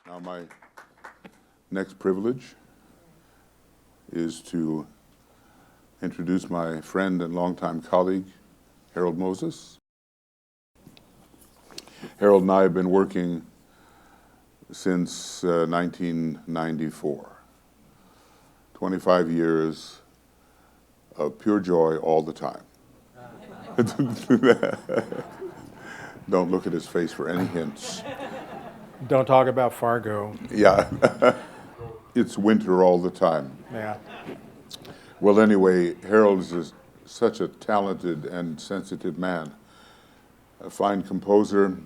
Now, my next privilege is to introduce my friend and longtime colleague, Harold Moses. Harold and I have been working since 1994. 25 years of pure joy all the time. Don't look at his face for any hints. Don't talk about Fargo. Yeah, it's winter all the time. Yeah. Well, anyway, Harold is such a talented and sensitive man, a fine composer,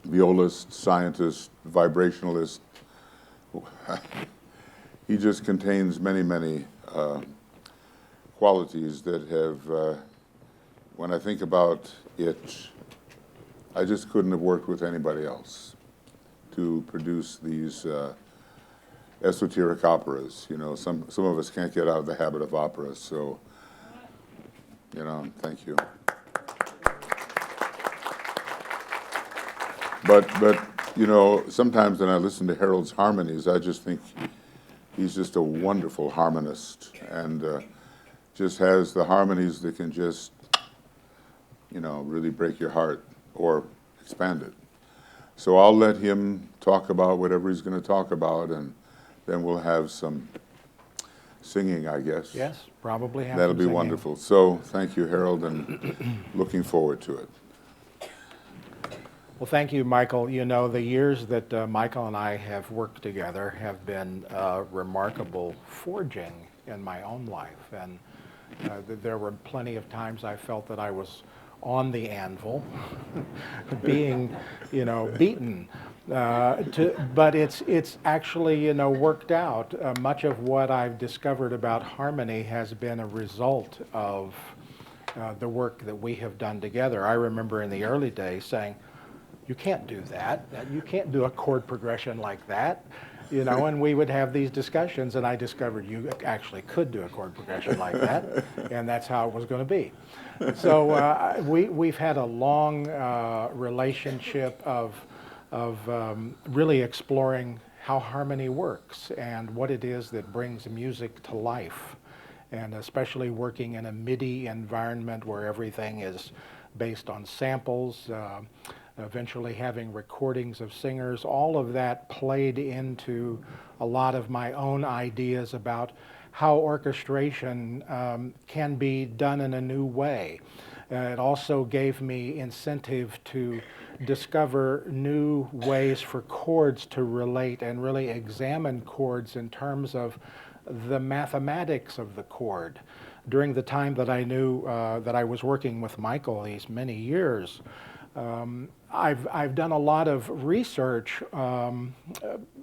violist, scientist, vibrationalist. He just contains many, many qualities that have, when I think about it, I just couldn't have worked with anybody else to produce these esoteric operas. You know, some of us can't get out of the habit of operas, so, you know, thank you. But you know, sometimes when I listen to Harold's harmonies, I just think he's just a wonderful harmonist, and just has the harmonies that can just, you know, really break your heart or expand it. So I'll let him talk about whatever he's going to talk about, and then we'll have some singing, I guess. Yes, probably have That'll some be singing. wonderful. So thank you, Harold, and looking forward to it. Well, thank you, Michael. You know, the years that Michael and I have worked together have been remarkable forging in my own life. And there were plenty of times I felt that I was on the anvil, being, you know, beaten. But it's actually, you know, worked out. Much of what I've discovered about harmony has been a result of the work that we have done together. I remember in the early days saying, you can't do that. You can't do a chord progression like that. You know, and we would have these discussions, and I discovered you actually could do a chord progression like that, and that's how it was going to be. So we've had a long relationship of really exploring how harmony works and what it is that brings music to life, and especially working in a MIDI environment where everything is based on samples, eventually having recordings of singers. All of that played into a lot of my own ideas about how orchestration can be done in a new way. It also gave me incentive to discover new ways for chords to relate and really examine chords in terms of the mathematics of the chord. During the time that I knew that I was working with Michael these many years, I've done a lot of research,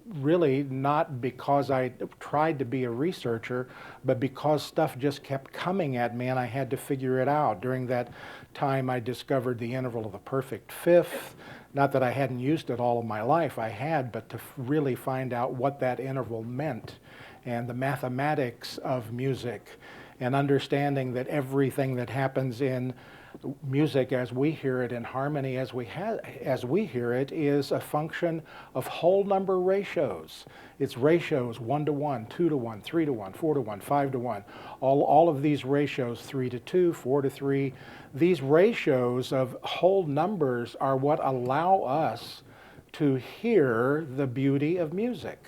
really not because I tried to be a researcher, but because stuff just kept coming at me and I had to figure it out. During that time I discovered the interval of the perfect fifth. Not that I hadn't used it all of my life, I had, but to really find out what that interval meant and the mathematics of music, and understanding that everything that happens in music as we hear it, in harmony as we hear it, is a function of whole number ratios. It's ratios 1 to 1, 2 to 1, 3 to 1, 4 to 1, 5 to 1. All of these ratios, 3 to 2, 4 to 3, these ratios of whole numbers are what allow us to hear the beauty of music.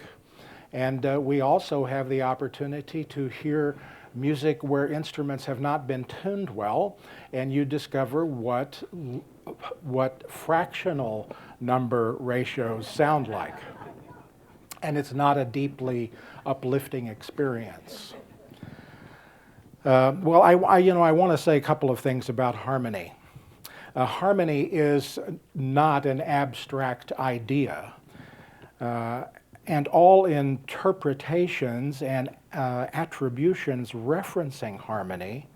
And we also have the opportunity to hear music where instruments have not been tuned well, and you discover what fractional number ratios sound like. And it's not a deeply uplifting experience. Well, I want to say a couple of things about harmony. Harmony is not an abstract idea. And all interpretations and attributions referencing harmony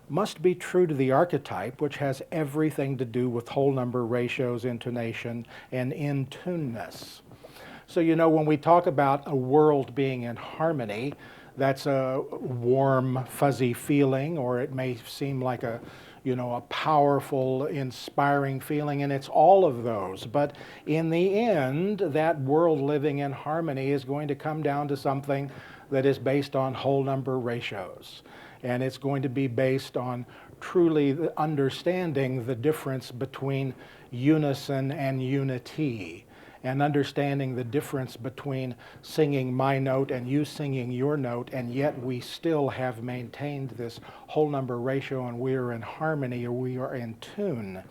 must be true to the archetype, which has everything to do with whole number ratios, intonation, and in-tuneness. So, you know, when we talk about a world being in harmony, that's a warm, fuzzy feeling, or it may seem like a, a powerful, inspiring feeling, and it's all of those. But in the end, that world living in harmony is going to come down to something that is based on whole number ratios. And it's going to be based on truly understanding the difference between unison and unity, and understanding the difference between singing my note and you singing your note, and yet we still have maintained this whole number ratio, and we are in harmony, or we are in tune.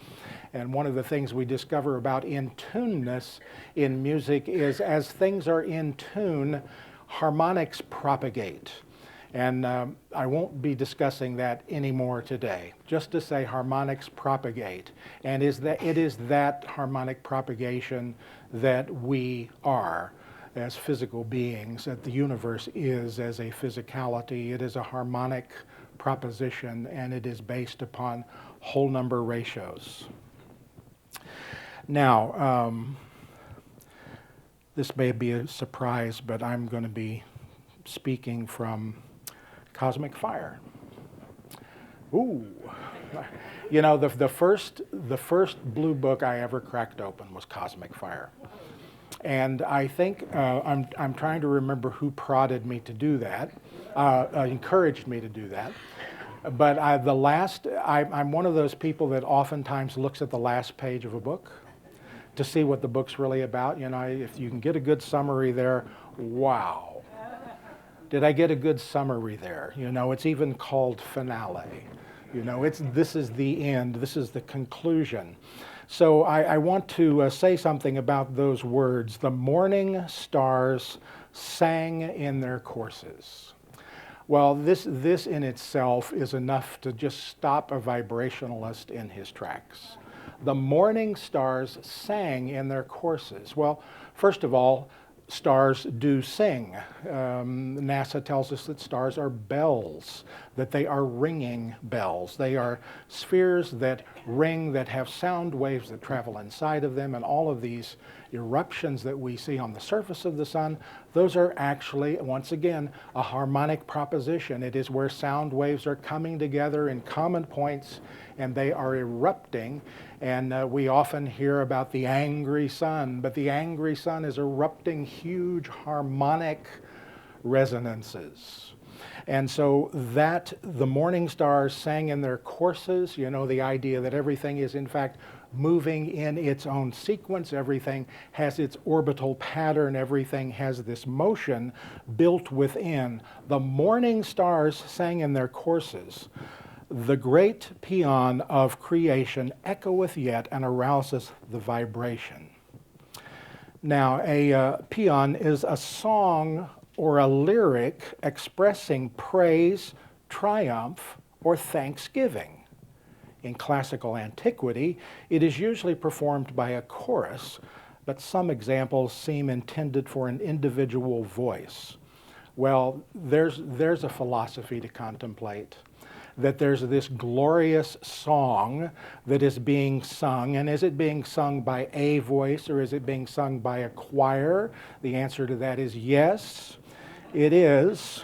And one of the things we discover about in-tuneness in music is, as things are in tune, harmonics propagate. And I won't be discussing that anymore today, just to say harmonics propagate. And it is that harmonic propagation that we are as physical beings, that the universe is as a physicality. It is a harmonic proposition, and it is based upon whole number ratios. Now, this may be a surprise, but I'm going to be speaking from Cosmic Fire. Ooh. The first blue book I ever cracked open was Cosmic Fire. And I think, I'm trying to remember who prodded me to do that, encouraged me to do that. But I'm one of those people that oftentimes looks at the last page of a book to see what the book's really about. If you can get a good summary there, wow. Did I get a good summary there? It's even called finale. This is the end. This is the conclusion. So I want to say something about those words. The morning stars sang in their courses. Well, this in itself is enough to just stop a vibrationalist in his tracks. The morning stars sang in their courses. Well, first of all, stars do sing. NASA tells us that stars are bells, that they are ringing bells. They are spheres that ring, that have sound waves that travel inside of them, and all of these eruptions that we see on the surface of the sun, those are actually, once again, a harmonic proposition. It is where sound waves are coming together in common points, and they are erupting. And we often hear about the angry sun, but the angry sun is erupting huge harmonic resonances. And so that the morning stars sang in their courses, the idea that everything is in fact moving in its own sequence, everything has its orbital pattern, everything has this motion built within. The morning stars sang in their courses. The great paean of creation echoeth yet and arouseth the vibration. Now, a paean is a song or a lyric expressing praise, triumph, or thanksgiving. In classical antiquity, it is usually performed by a chorus, but some examples seem intended for an individual voice. Well, there's a philosophy to contemplate. That there's this glorious song that is being sung, and is it being sung by a voice or is it being sung by a choir? The answer to that is yes, it is.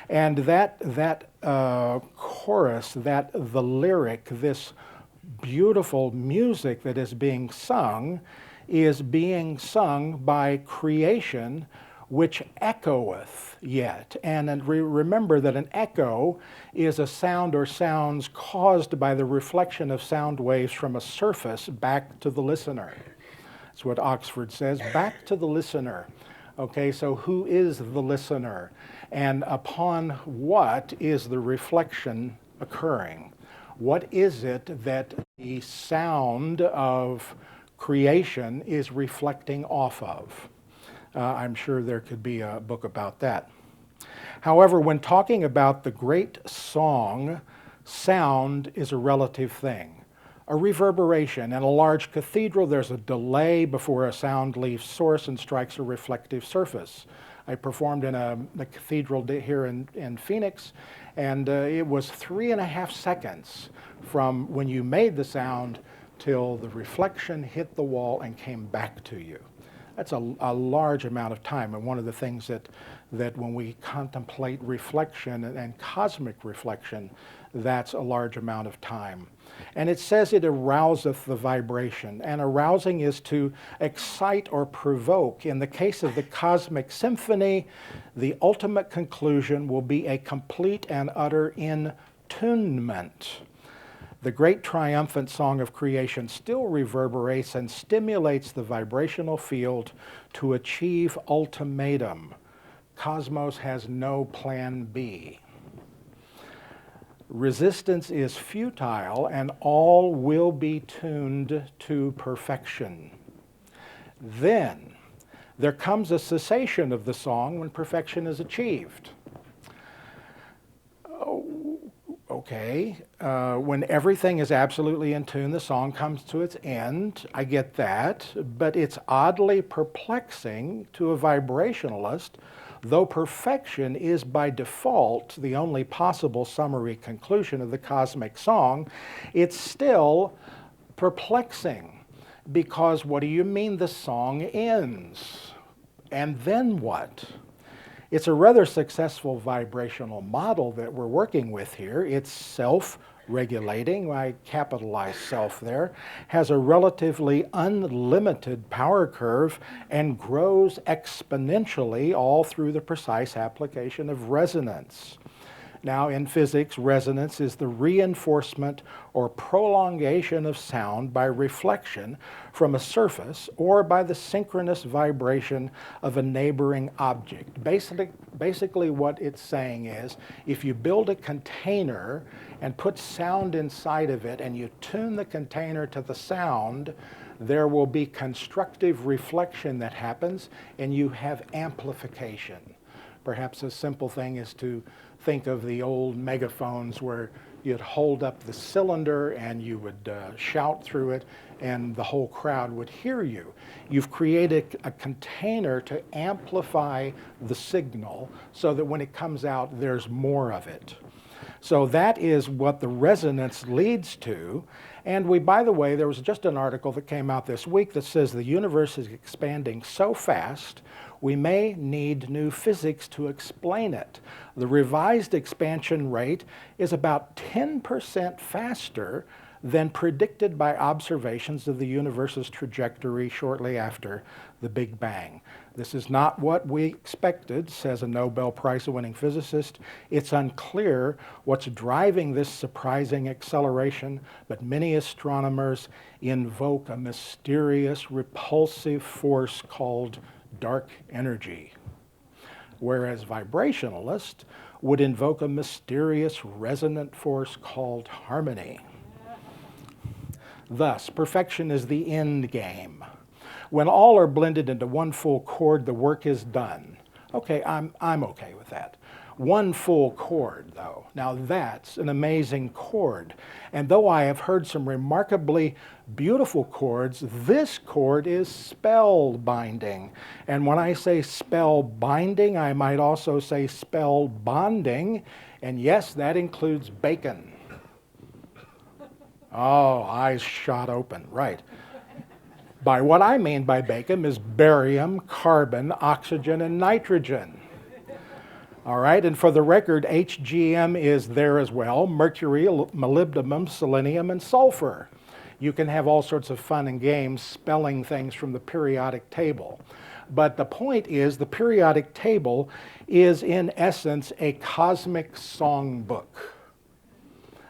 And that chorus, the lyric, this beautiful music that is being sung by creation, which echoeth yet. And remember that an echo is a sound or sounds caused by the reflection of sound waves from a surface back to the listener. That's what Oxford says, back to the listener. Okay, so who is the listener? And upon what is the reflection occurring? What is it that the sound of creation is reflecting off of? I'm sure there could be a book about that. However, when talking about the great song, sound is a relative thing. A reverberation. In a large cathedral, there's a delay before a sound leaves source and strikes a reflective surface. I performed in a cathedral here in Phoenix, and it was 3.5 seconds from when you made the sound till the reflection hit the wall and came back to you. That's a large amount of time. And one of the things that when we contemplate reflection and cosmic reflection, that's a large amount of time. And it says it arouseth the vibration. And arousing is to excite or provoke. In the case of the cosmic symphony, the ultimate conclusion will be a complete and utter entonement. The great triumphant song of creation still reverberates and stimulates the vibrational field to achieve ultimatum. Cosmos has no plan B. Resistance is futile and all will be tuned to perfection. Then there comes a cessation of the song when perfection is achieved. Okay, when everything is absolutely in tune, the song comes to its end. I get that, but it's oddly perplexing to a vibrationalist. Though perfection is by default the only possible summary conclusion of the cosmic song, it's still perplexing, because what do you mean the song ends? And then what? It's a rather successful vibrational model that we're working with here. It's self-regulating, I capitalize self there, has a relatively unlimited power curve and grows exponentially all through the precise application of resonance. Now, in physics, resonance is the reinforcement or prolongation of sound by reflection from a surface or by the synchronous vibration of a neighboring object. Basically what it's saying is, if you build a container and put sound inside of it and you tune the container to the sound, there will be constructive reflection that happens and you have amplification. Perhaps a simple thing is to think of the old megaphones where you'd hold up the cylinder and you would shout through it and the whole crowd would hear you. You've created a container to amplify the signal so that when it comes out, there's more of it. So that is what the resonance leads to. And by the way, there was just an article that came out this week that says the universe is expanding so fast, we may need new physics to explain it. The revised expansion rate is about 10% faster than predicted by observations of the universe's trajectory shortly after the Big Bang. This is not what we expected, says a Nobel Prize-winning physicist. It's unclear what's driving this surprising acceleration, but many astronomers invoke a mysterious, repulsive force called dark energy, whereas vibrationalists would invoke a mysterious resonant force called harmony. Thus, perfection is the end game. When all are blended into one full chord, the work is done. Okay, I'm okay with that. One full chord, though. Now that's an amazing chord. And though I have heard some remarkably beautiful chords, this chord is spell-binding. And when I say spell-binding, I might also say spell-bonding. And yes, that includes bacon. Oh, eyes shot open, right. By what I mean by bacon is barium, carbon, oxygen, and nitrogen. All right, and for the record, HGM is there as well: mercury, molybdenum, selenium, and sulfur. You can have all sorts of fun and games spelling things from the periodic table. But the point is, the periodic table is in essence a cosmic songbook.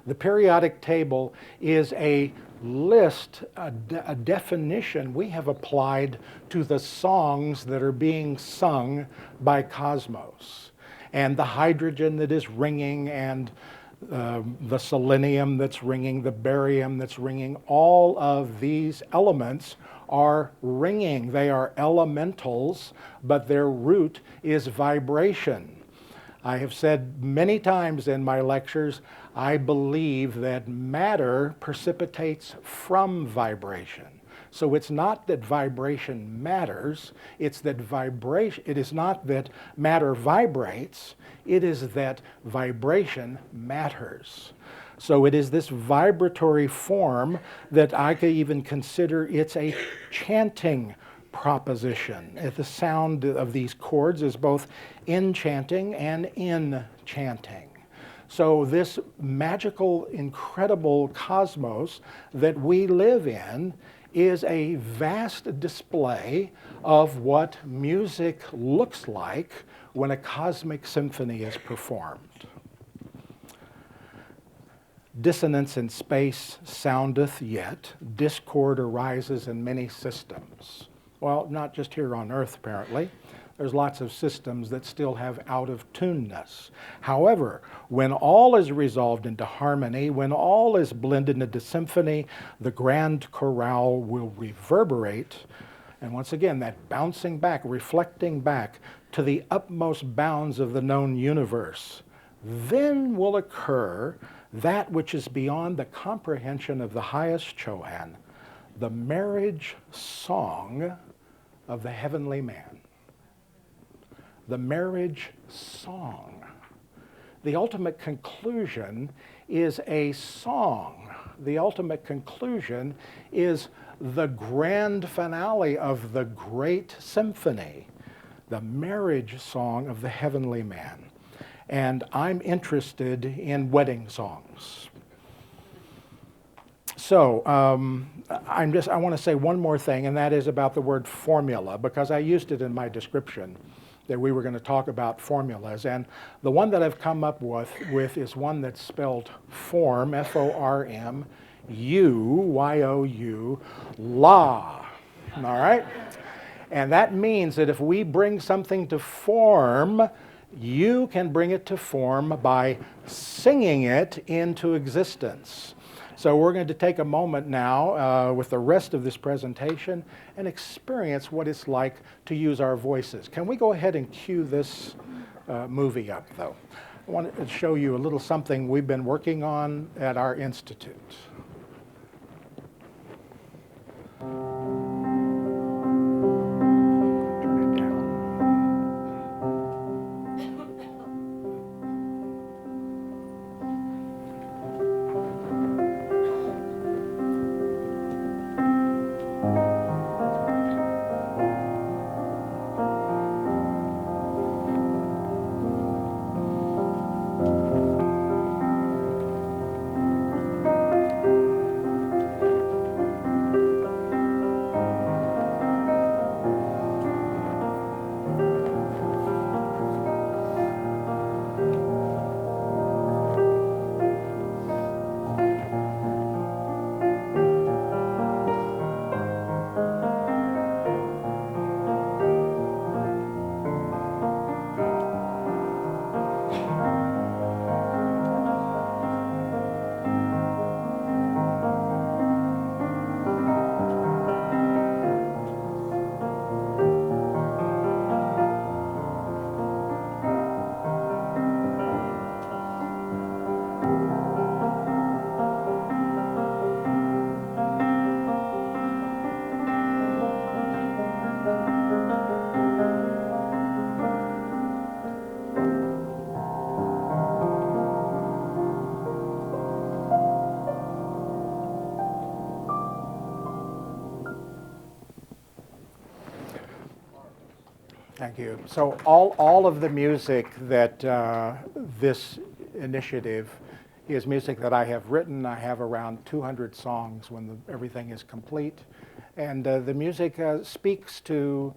The periodic table is a list, a definition we have applied to the songs that are being sung by Cosmos. And the hydrogen that is ringing, and the selenium that's ringing, the barium that's ringing, all of these elements are ringing. They are elementals, but their root is vibration. I have said many times in my lectures, I believe that matter precipitates from vibration. So it's not that vibration matters, it's that it is not that matter vibrates, it is that vibration matters. So it is this vibratory form that I could even consider it's a chanting proposition. The sound of these chords is both enchanting and enchanting. So this magical, incredible cosmos that we live in is a vast display of what music looks like when a cosmic symphony is performed. Dissonance in space soundeth yet, discord arises in many systems. Well, not just here on Earth, apparently. There's lots of systems that still have out-of-tuneness. However, when all is resolved into harmony, when all is blended into symphony, the grand chorale will reverberate. And once again, that bouncing back, reflecting back to the utmost bounds of the known universe, then will occur that which is beyond the comprehension of the highest Chohan, the marriage song of the heavenly man. The marriage song. The ultimate conclusion is a song. The ultimate conclusion is the grand finale of the great symphony, the marriage song of the heavenly man. And I'm interested in wedding songs. So I want to say one more thing, and that is about the word formula, because I used it in my description that we were going to talk about formulas. And the one that I've come up with is one that's spelled form, F-O-R-M, U-Y-O-U, la, all right? And that means that if we bring something to form, you can bring it to form by singing it into existence. So we're going to take a moment now with the rest of this presentation and experience what it's like to use our voices. Can we go ahead and cue this movie up, though? I want to show you a little something we've been working on at our institute. Turn it down. Thank you. So all of the music that this initiative is music that I have written. I have around 200 songs when everything is complete. And the music speaks to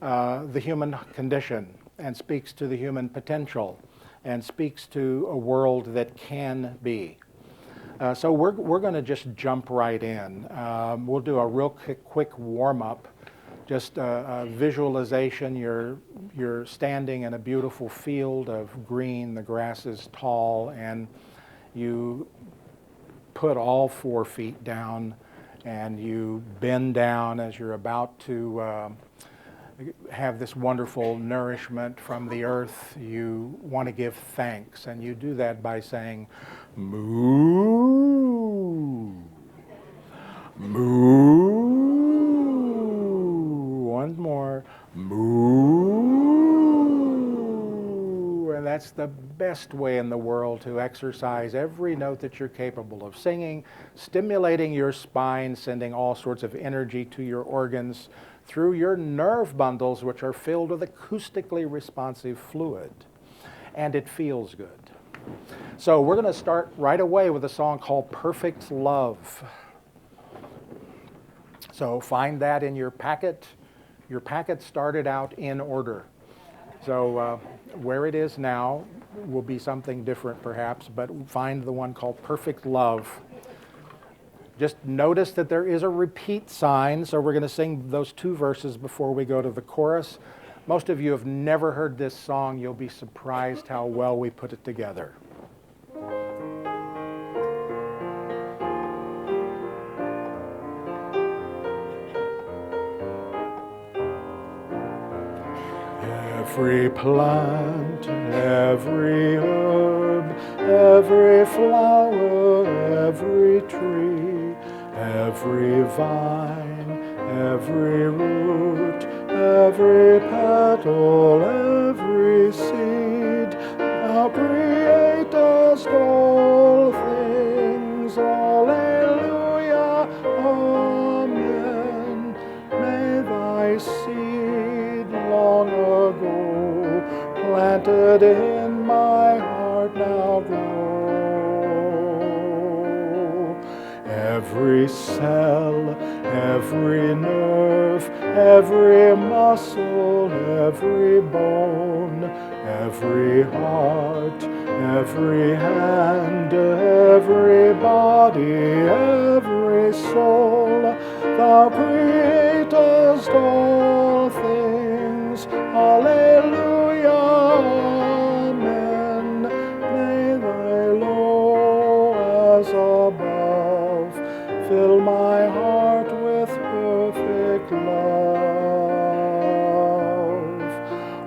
the human condition and speaks to the human potential and speaks to a world that can be. So we're going to just jump right in. We'll do a real quick warm-up. Just a visualization, you're standing in a beautiful field of green, the grass is tall, and you put all 4 feet down and you bend down as you're about to have this wonderful nourishment from the earth. You want to give thanks, and you do that by saying, moo, moo. One more, moo, and That's the best way in the world to exercise every note that you're capable of singing, stimulating your spine, sending all sorts of energy to your organs through your nerve bundles, which are filled with acoustically responsive fluid. And it feels good. So we're going to start right away with a song called Perfect Love. So find that in your packet. Your packet started out in order. So where it is now will be something different perhaps, but find the one called Perfect Love. Just notice that there is a repeat sign, so we're going to sing those 2 verses before we go to the chorus. Most of you have never heard this song. You'll be surprised how well we put it together. Every plant, every herb, every flower, every tree, every vine, every root, every petal, every seed, thou createst all things. Alleluia, amen. May thy seed long ago planted in my heart now grow. Every cell, every nerve, every muscle, every bone, every heart, every hand, every body, every soul, thou createst all things. Alleluia, amen. May thy law as above fill my heart with perfect love.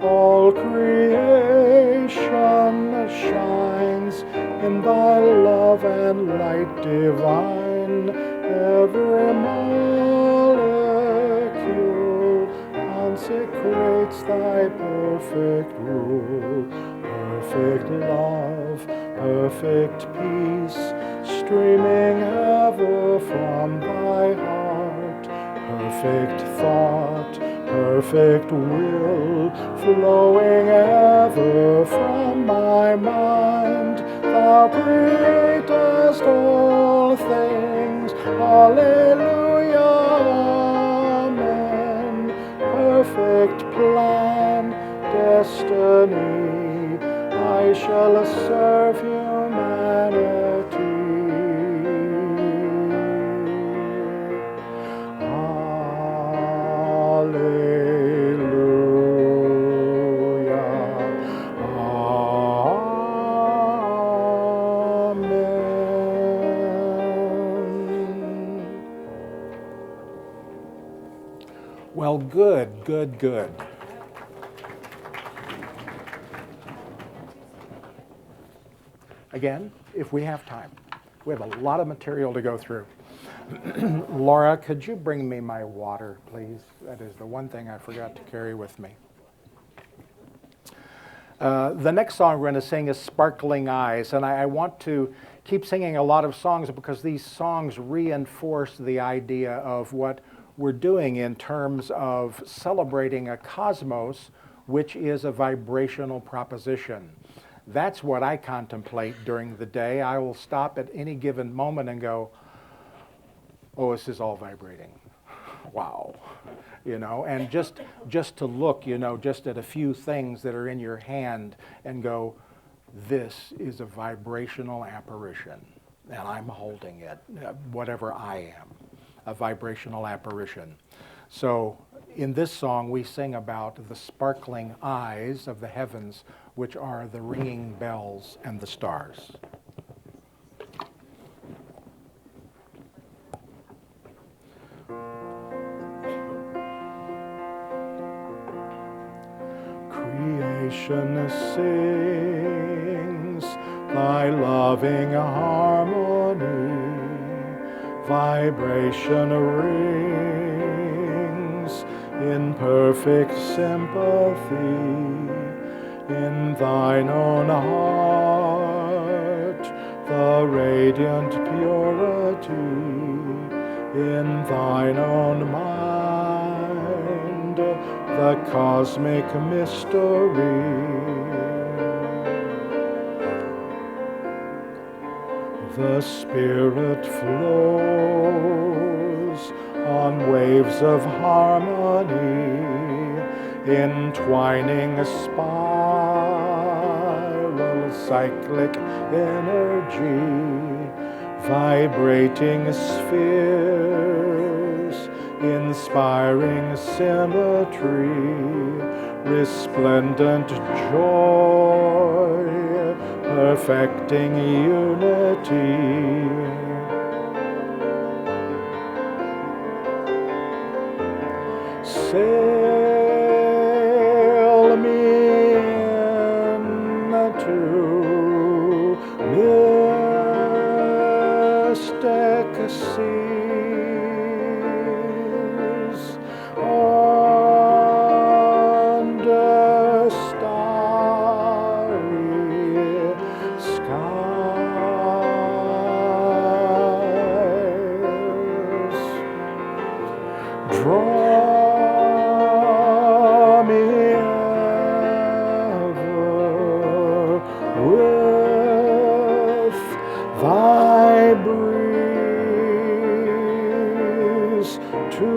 All creation shines in thy love and light divine. Every molecule consecrates thy perfect rule. Perfect love, perfect peace, streaming ever from thy heart. Perfect thought, perfect will, flowing ever from my mind. Thou createst all things. Alleluia, amen. Perfect plan, destiny, I shall serve humanity. Alleluia, amen. Well, good, good, good. Again, if we have time. We have a lot of material to go through. Laura, could you bring me my water, please? That is the one thing I forgot to carry with me. The next song we're going to sing is Sparkling Eyes, and I want to keep singing a lot of songs because these songs reinforce the idea of what we're doing in terms of celebrating a cosmos which is a vibrational proposition. That's what I contemplate during the day. I will stop at any given moment and go, oh, this is all vibrating. Wow. You know, and just to look, you know, just at a few things that are in your hand and go, this is a vibrational apparition, and I'm holding it, whatever I am, a vibrational apparition. So in this song, we sing about the sparkling eyes of the heavens, which are the ringing bells and the stars. Creation sings thy loving harmony, vibration rings in perfect sympathy. in thine own heart, the radiant purity in thine own mind, the cosmic mystery. The Spirit flows on waves of harmony, entwining a spiral cyclic energy, vibrating spheres, inspiring symmetry, resplendent joy, perfecting unity. Sail me into mystic seas, under starry skies. Draw me ever with thy breeze to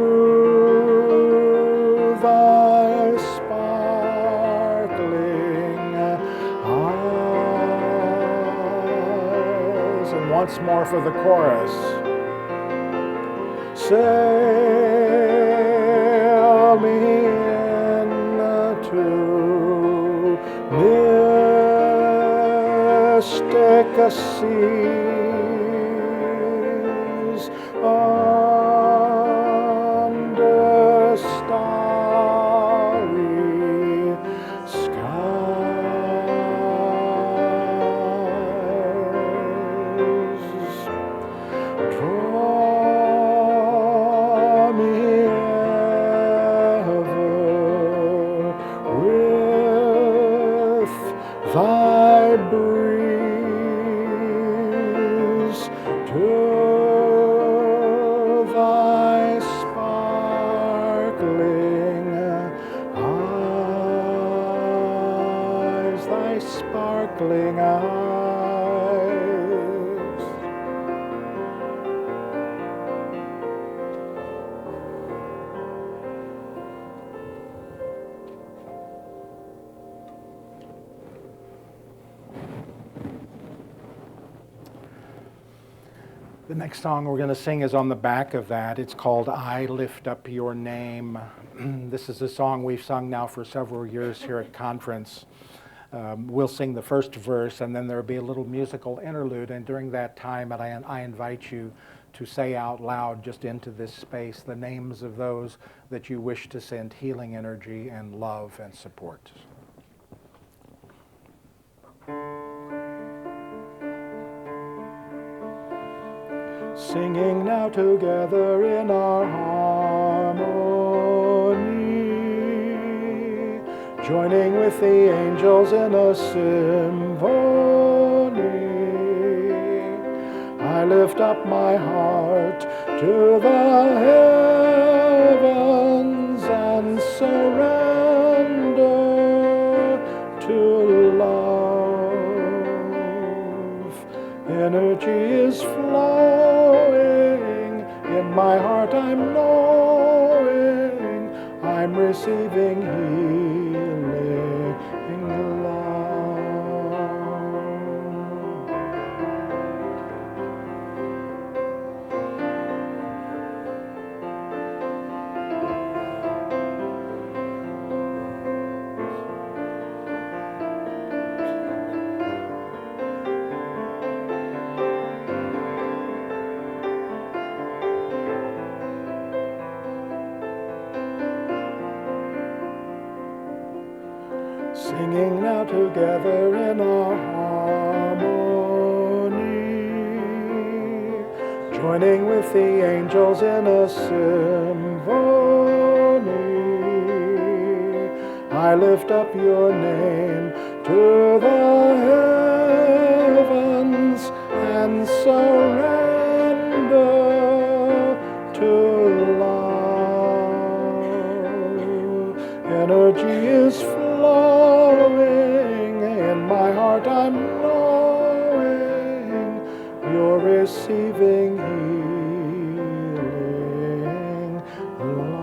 thy sparkling eyes. And once more for the chorus. Sail me into mystic seas, under starry skies. Draw me ever with thy breeze to thy sparkling eyes, thy sparkling eyes. The next song we're going to sing is on the back of that. It's called I Lift Up Your Name. This is a song we've sung now for several years here at conference. We'll sing the first verse, and then there'll be a little musical interlude. And during that time, I invite you to say out loud, just into this space, the names of those that you wish to send healing energy and love and support. Singing now together in our harmony, joining with the angels in a symphony. I lift up my heart to the heavens and surrender to love. Energy is flowing in my heart. I'm knowing I'm receiving healing love. Singing now together in our harmony, joining with the angels in a symphony. I lift up your name to the heavens and surrender to love. Energy is flowing in my heart, I'm knowing you're receiving healing love.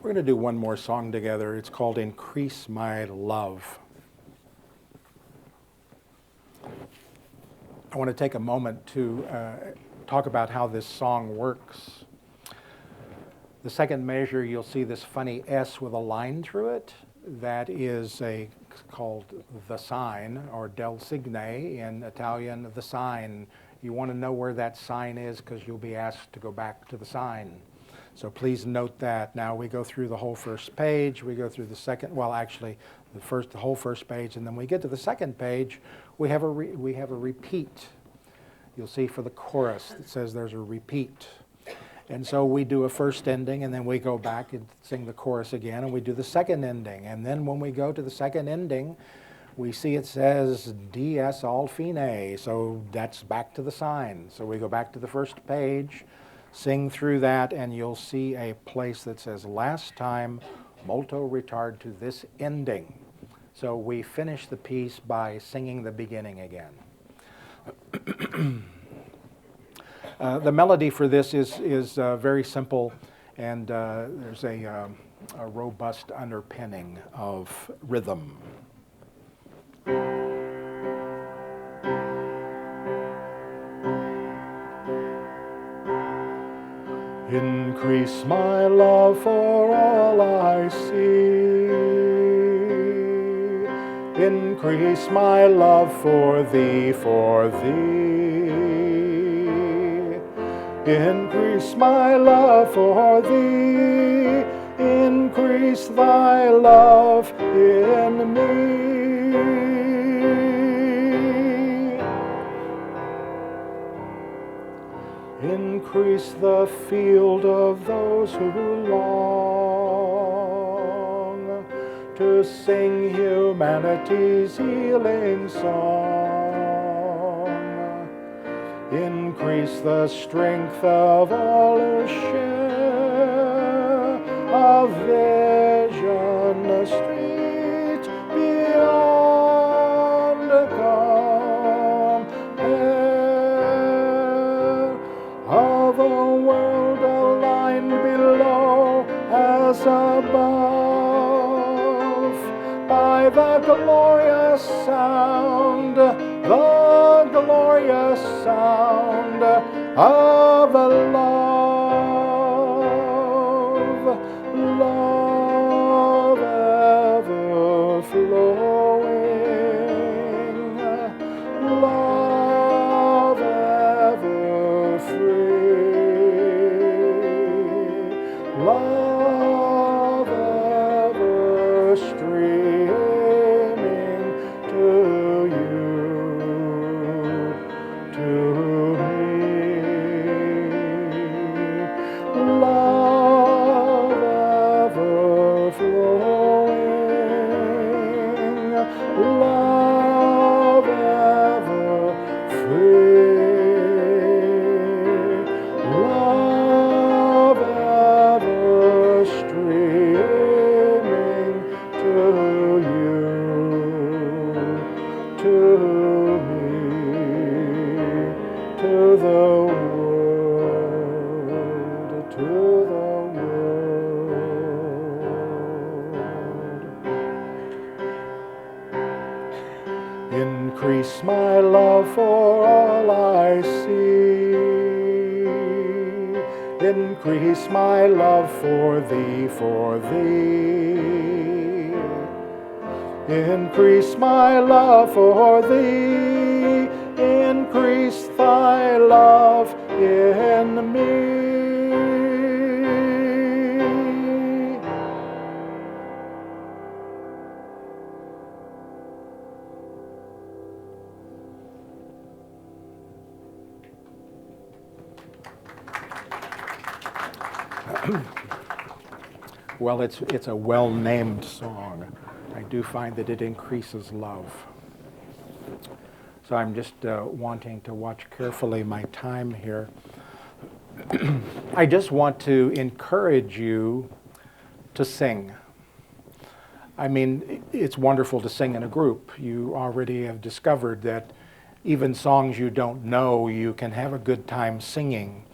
We're going to do one more song together. It's called Increase My Love. I want to take a moment to talk about how this song works. The second measure, you'll see this funny S with a line through it. That is called the sign, or del signe in Italian, the sign. You want to know where that sign is because you'll be asked to go back to the sign. So please note that. Now we go through the whole first page, we go through the second, well actually the whole first page, and then we get to the second page, we have a repeat. You'll see for the chorus it says there's a repeat. And so we do a first ending, and then we go back and sing the chorus again, and we do the second ending. And then when we go to the second ending, we see it says Dies al fine, so that's back to the sign. So we go back to the first page, sing through that, and you'll see a place that says last time molto retard to this ending. So we finish the piece by singing the beginning again. The melody for this is very simple, and there's a robust underpinning of rhythm. Increase my love for all I see. Increase my love for thee, for thee. Increase my love for thee. Increase thy love in me. Increase the field of those who long to sing humanity's healing song. Increase the strength of all who share a vision, a street beyond compare, of a world aligned below as above, by the glorious sound, the glorious sound of love, love ever flowing, love ever free, love ever streaming to you, to me. Love ever flowing, love ever free, love ever streaming to you, to me, to the world, to the world. Increase my love for all I see. Increase my love for thee, for thee. Increase my love for thee. Increase thy love in me. Well, it's a well-named song. I do find that it increases love. So I'm just wanting to watch carefully my time here. I just want to encourage you to sing. I mean, it's wonderful to sing in a group. You already have discovered that even songs you don't know, you can have a good time singing.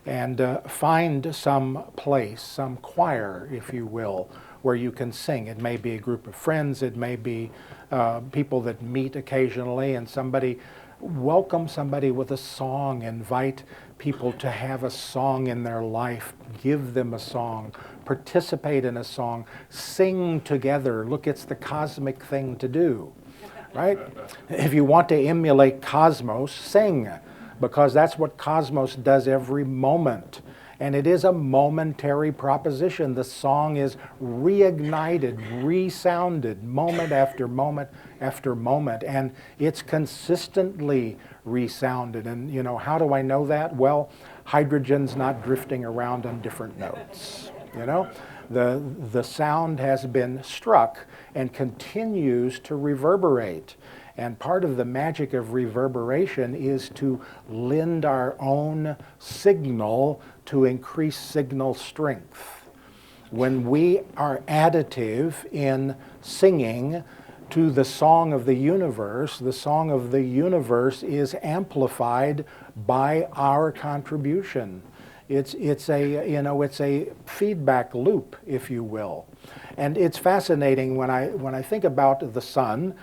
And find some place, some choir, if you will, where you can sing. It may be a group of friends, it may be people that meet occasionally, and welcome somebody with a song, invite people to have a song in their life, give them a song, participate in a song, sing together. Look, it's the cosmic thing to do, right? If you want to emulate Cosmos, sing, because that's what Cosmos does every moment. And it is a momentary proposition. The song is reignited, resounded, moment after moment after moment. And it's consistently resounded. And, you know, how do I know that? Well, hydrogen's not drifting around on different notes, you know? The sound has been struck and continues to reverberate. And part of the magic of reverberation is to lend our own signal to increase signal strength. When we are additive in singing to the song of the universe is amplified by our contribution. It's a feedback loop, if you will. And it's fascinating when I think about the sun,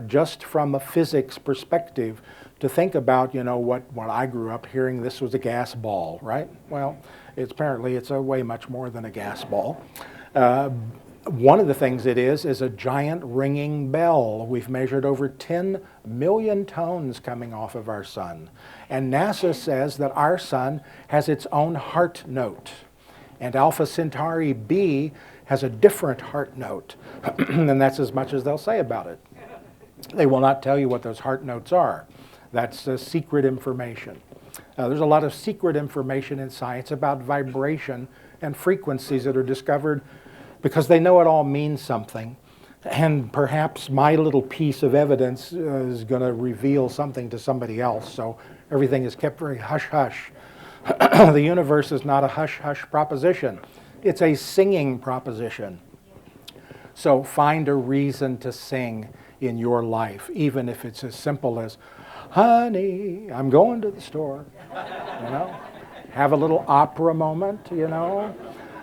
just from a physics perspective, to think about, you know, what I grew up hearing, this was a gas ball, right? Well, apparently it's a way much more than a gas ball. One of the things it is a giant ringing bell. We've measured over 10 million tones coming off of our sun. And NASA says that our sun has its own heart note. And Alpha Centauri B has a different heart note. And that's as much as they'll say about it. They will not tell you what those heart notes are. That's secret information. There's a lot of secret information in science about vibration and frequencies that are discovered because they know it all means something. And perhaps my little piece of evidence is going to reveal something to somebody else. So everything is kept very hush-hush. The universe is not a hush-hush proposition. It's a singing proposition. So find a reason to sing in your life, even if it's as simple as, honey, I'm going to the store, you know. Have a little opera moment, you know.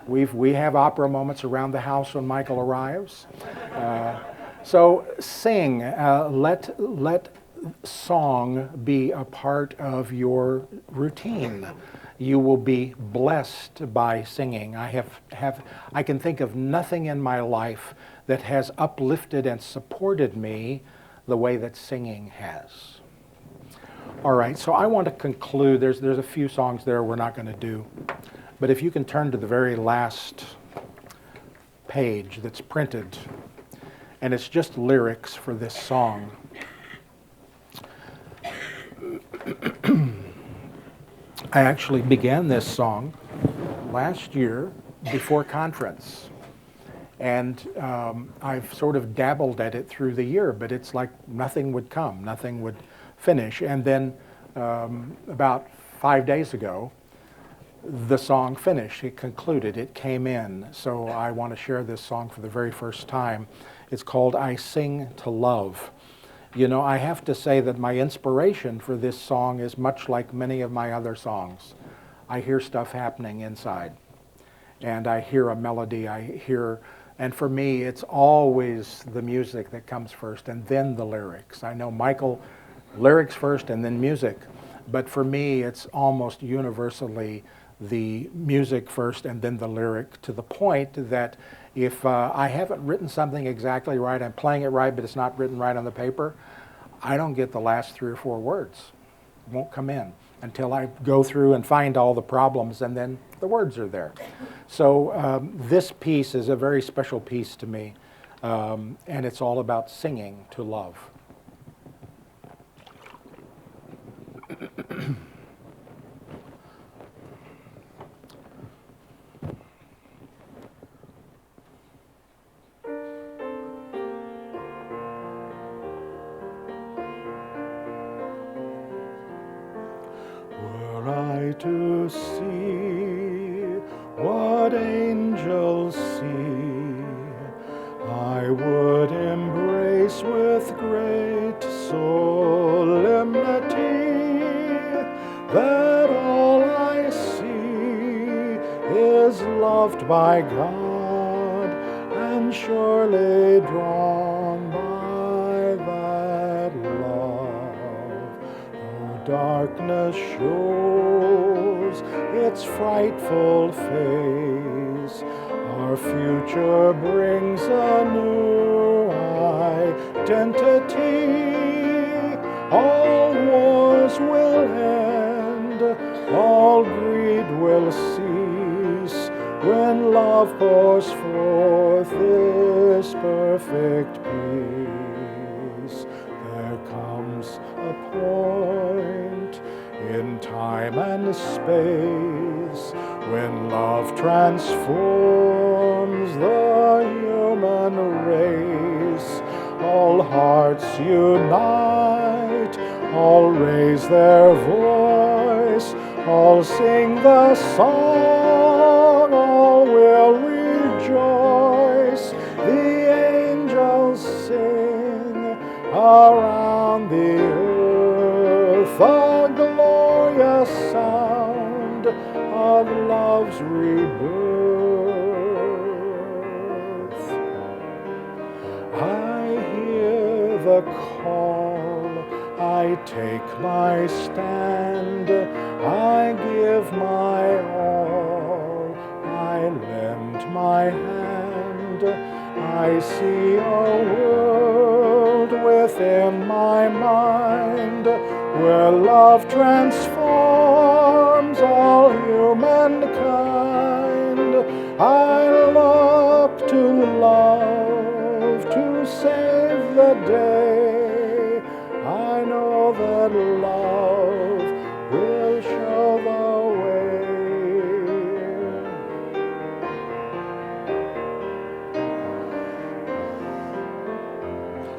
We have opera moments around the house when Michael arrives. So sing, let song be a part of your routine. You will be blessed by singing. I can think of nothing in my life that has uplifted and supported me the way that singing has. All right, so I want to conclude. There's a few songs there we're not going to do. But if you can turn to the very last page that's printed, and it's just lyrics for this song. I actually began this song last year before conference. And I've sort of dabbled at it through the year, but it's like nothing would come, nothing would finish. And then about 5 days ago, the song finished, it concluded, it came in. So I want to share this song for the very first time. It's called I Sing to Love. You know, I have to say that my inspiration for this song is much like many of my other songs. I hear stuff happening inside. And I hear a melody, and for me, it's always the music that comes first and then the lyrics. I know Michael, lyrics first and then music. But for me, it's almost universally the music first and then the lyric, to the point that if I haven't written something exactly right, I'm playing it right, but it's not written right on the paper, I don't get the last 3 or 4 words. It won't come in until I go through and find all the problems, and then the words are there. So this piece is a very special piece to me, and it's all about singing to love. to see what angels see. I would embrace with great solemnity that all I see is loved by God and surely drawn by that love. Though darkness shows its frightful face, our future brings a new identity. All wars will end, all greed will cease, when love pours forth this perfect peace. There comes a point in time and space when love transforms the human race. All hearts unite, all raise their voice, all sing the song, all will rejoice. The angels sing around the earth, a glorious sound of love's rebirth. I hear the call, I take my stand, I give my all, I lend my hand. I see a world within my mind where love transforms all humankind. I look to love to save the day. I know that love will show the way.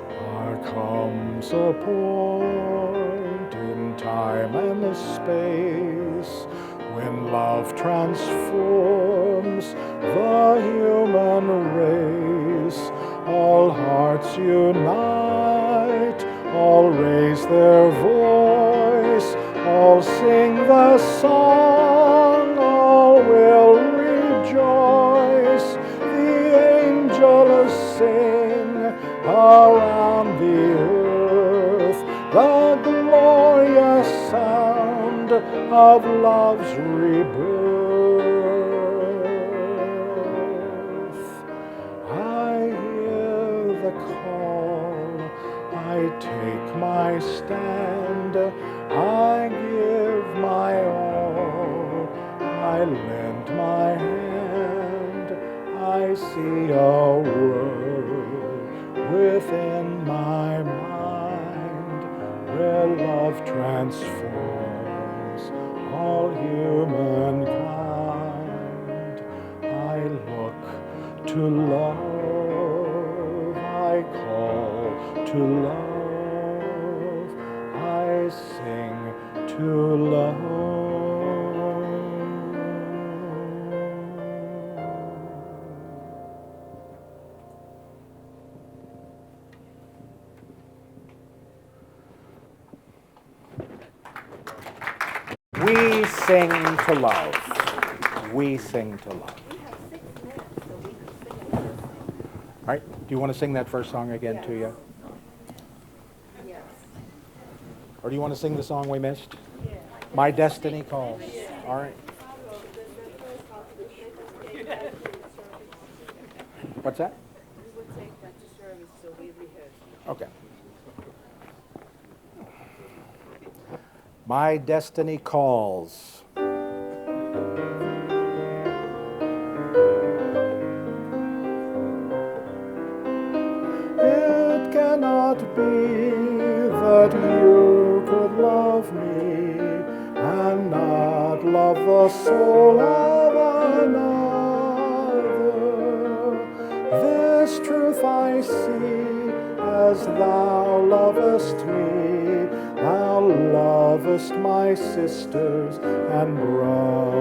There comes a point in time and space when love transforms the human race. All hearts unite, all raise their voice, all sing the song, all will rejoice. The angels sing around the earth, the glorious sound of love's rebirth. I hear the call, I take my stand, I give my all, I lend my hand. I see a world within my mind where love transforms all humankind. I look to love, I call to love, I sing to love. We sing to love. We sing to love. All right, do you want to sing that first song again to you? Yes. Or do you want to sing the song we missed? My Destiny Calls. All right. What's that? We would take that to service, so we rehearse. Okay. My Destiny Calls. It cannot be that you could love me and not love the soul of another. This truth I see as thou lovest me, thou lovest lovest my sisters and brothers.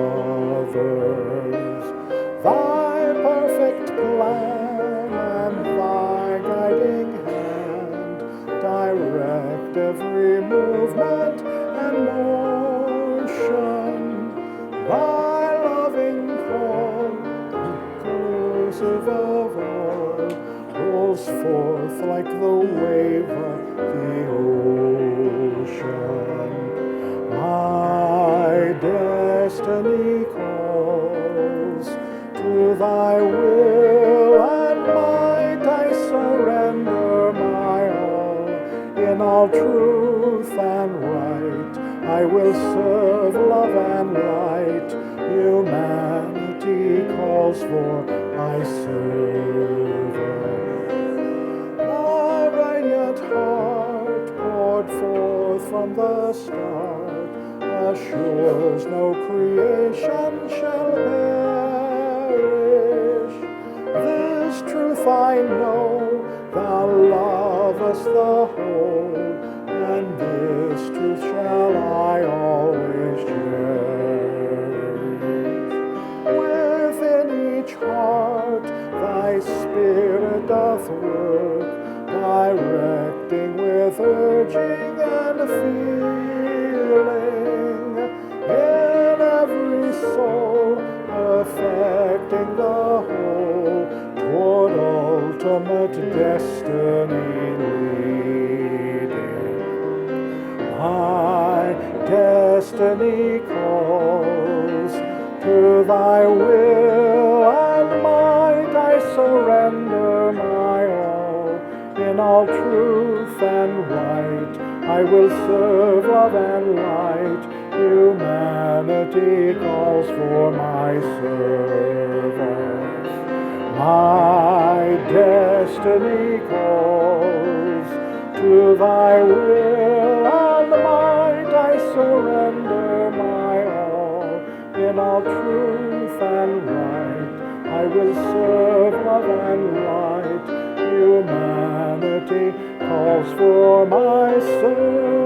Thy perfect plan and thy guiding hand direct every movement and motion. Thy loving call, inclusive of all, rolls forth like the wave of the ocean. My destiny calls, to thy will and might I surrender my all. In all truth and right I will serve, love and light. Humanity calls for my service. The radiant heart poured forth from the start assures no creation shall perish. This truth I know, thou lovest the whole, and this truth shall I always cherish. Within each heart thy spirit doth work, directing with urging and feeling. In every soul, perfecting the whole, toward ultimate destiny leading. My destiny calls, to thy will and might I surrender my all. In all truth and right I will serve, love and light. Humanity calls for my service. My destiny calls, to thy will and might I surrender my all. In all truth and right I will serve, love and light. Humanity calls for my service.